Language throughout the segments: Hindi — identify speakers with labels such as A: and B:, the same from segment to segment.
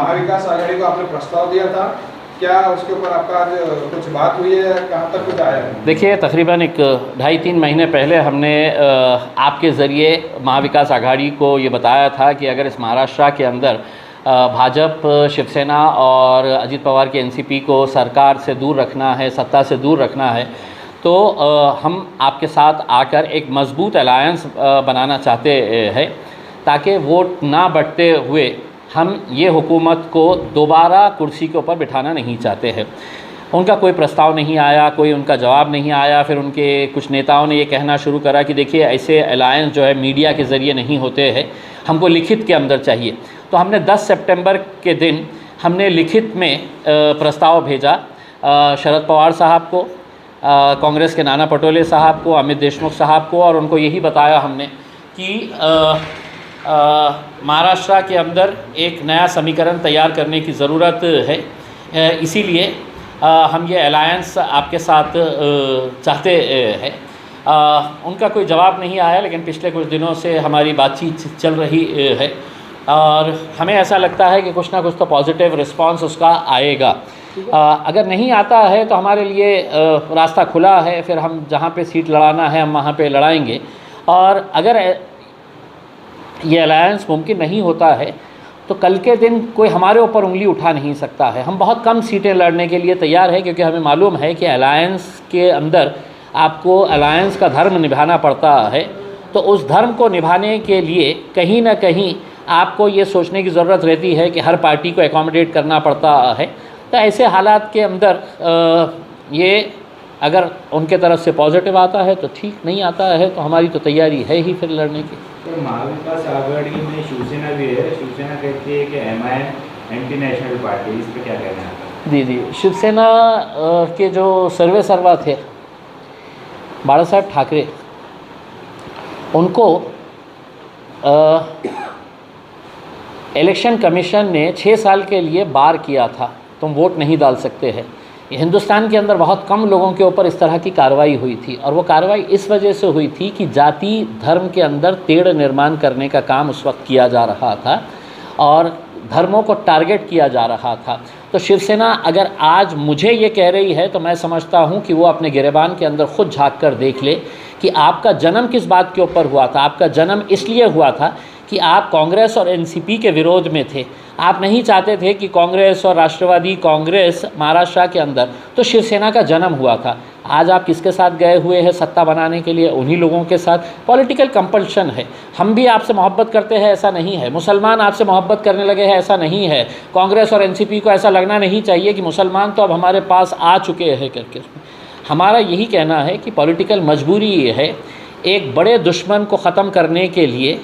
A: महाविकास आघाड़ी को आपने प्रस्ताव दिया था, क्या उसके ऊपर आपका आज कुछ बात हुई है, कहाँ तक कुछ आया है?
B: देखिए, तकरीबन 2.5-3 महीने पहले हमने आपके ज़रिए महाविकास आघाड़ी को ये बताया था कि अगर इस महाराष्ट्र के अंदर भाजपा, शिवसेना और अजित पवार की एनसीपी को सरकार से दूर रखना है, सत्ता से दूर रखना है, तो हम आपके साथ आकर एक मज़बूत अलायंस बनाना चाहते हैं, ताकि वोट ना बढ़ते हुए हम ये हुकूमत को दोबारा कुर्सी के ऊपर बिठाना नहीं चाहते हैं। उनका कोई प्रस्ताव नहीं आया, कोई उनका जवाब नहीं आया। फिर उनके कुछ नेताओं ने ये कहना शुरू करा कि देखिए, ऐसे अलायंस जो है मीडिया के ज़रिए नहीं होते हैं, हमको लिखित के अंदर चाहिए। तो हमने 10 सितंबर के दिन हमने लिखित में प्रस्ताव भेजा शरद पवार साहब को, कांग्रेस के नाना पटोले साहब को, अमित देशमुख साहब को, और उनको यही बताया हमने कि महाराष्ट्र के अंदर एक नया समीकरण तैयार करने की ज़रूरत है। इसीलिए हम ये अलायंस आपके साथ चाहते हैं। उनका कोई जवाब नहीं आया, लेकिन पिछले कुछ दिनों से हमारी बातचीत चल रही है और हमें ऐसा लगता है कि कुछ ना कुछ तो पॉजिटिव रिस्पांस उसका आएगा। अगर नहीं आता है तो हमारे लिए रास्ता खुला है, फिर हम जहाँ पे सीट लड़ाना है हम वहाँ पे लड़ाएंगे। और अगर ये अलायंस मुमकिन नहीं होता है तो कल के दिन कोई हमारे ऊपर उंगली उठा नहीं सकता है। हम बहुत कम सीटें लड़ने के लिए तैयार हैं, क्योंकि हमें मालूम है कि अलायंस के अंदर आपको अलायंस का धर्म निभाना पड़ता है। तो उस धर्म को निभाने के लिए कहीं ना कहीं आपको ये सोचने की ज़रूरत रहती है कि हर पार्टी को एकोमोडेट करना पड़ता है। तो ऐसे हालात के अंदर ये अगर उनके तरफ से पॉजिटिव आता है तो ठीक, नहीं आता है तो हमारी तो तैयारी है ही फिर लड़ने की।
C: तो महाविकास आघाड़ी में शिवसेना भी है, शिवसेना कहती है कि एमआयएम एंटी नेशनल पार्टी, इस पर क्या कहना है?
B: जी, शिवसेना के जो सर्वे सर्वा थे बाला साहब ठाकरे, उनको इलेक्शन कमीशन ने 6 साल के लिए बार किया था, तुम वोट नहीं डाल सकते हैं। हिंदुस्तान के अंदर बहुत कम लोगों के ऊपर इस तरह की कार्रवाई हुई थी, और वो कार्रवाई इस वजह से हुई थी कि जाति धर्म के अंदर तेढ़ निर्माण करने का काम उस वक्त किया जा रहा था और धर्मों को टारगेट किया जा रहा था। तो शिवसेना अगर आज मुझे ये कह रही है तो मैं समझता हूँ कि वो अपने गिरेबान के अंदर खुद झांक कर देख ले कि आपका जन्म किस बात के ऊपर हुआ था। आपका जन्म इसलिए हुआ था कि आप कांग्रेस और एनसीपी के विरोध में थे। आप नहीं चाहते थे कि कांग्रेस और राष्ट्रवादी कांग्रेस महाराष्ट्र के अंदर, तो शिवसेना का जन्म हुआ था। आज आप किसके साथ गए हुए हैं सत्ता बनाने के लिए? उन्हीं लोगों के साथ। पॉलिटिकल कंपल्शन है। हम भी आपसे मोहब्बत करते हैं ऐसा नहीं है, मुसलमान आपसे मोहब्बत करने लगे हैं ऐसा नहीं है। कांग्रेस और एनसीपी को ऐसा लगना नहीं चाहिए कि मुसलमान तो अब हमारे पास आ चुके हैं करके। हमारा यही कहना है कि पॉलिटिकल मजबूरी ये है, एक बड़े दुश्मन को ख़त्म करने के लिए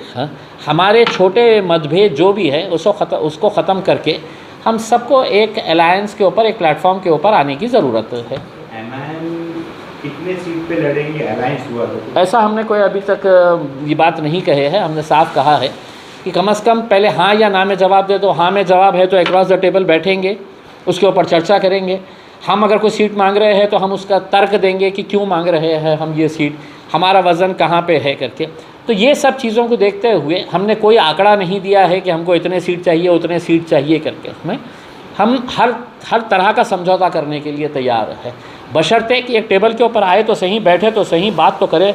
B: हमारे छोटे मतभेद जो भी है उसको ख़त्म करके हम सबको एक अलायंस के ऊपर, एक प्लेटफॉर्म के ऊपर आने की ज़रूरत है।
C: कितने सीट पे लड़ेंगे अलायंस हुआ तो?
B: ऐसा हमने कोई अभी तक ये बात नहीं कहे है। हमने साफ कहा है कि कम से कम पहले हाँ या ना में जवाब दे दो। हाँ में जवाब है तो अक्रॉस द टेबल बैठेंगे, उसके ऊपर चर्चा करेंगे। हम अगर कोई सीट मांग रहे हैं तो हम उसका तर्क देंगे कि क्यों मांग रहे हैं हम ये सीट, हमारा वज़न कहाँ पे है करके। तो ये सब चीज़ों को देखते हुए हमने कोई आंकड़ा नहीं दिया है कि हमको इतने सीट चाहिए उतने सीट चाहिए करके। उसमें हम हर तरह का समझौता करने के लिए तैयार है, बशर्ते कि एक टेबल के ऊपर आए तो सही, बैठे तो सही, बात तो करे।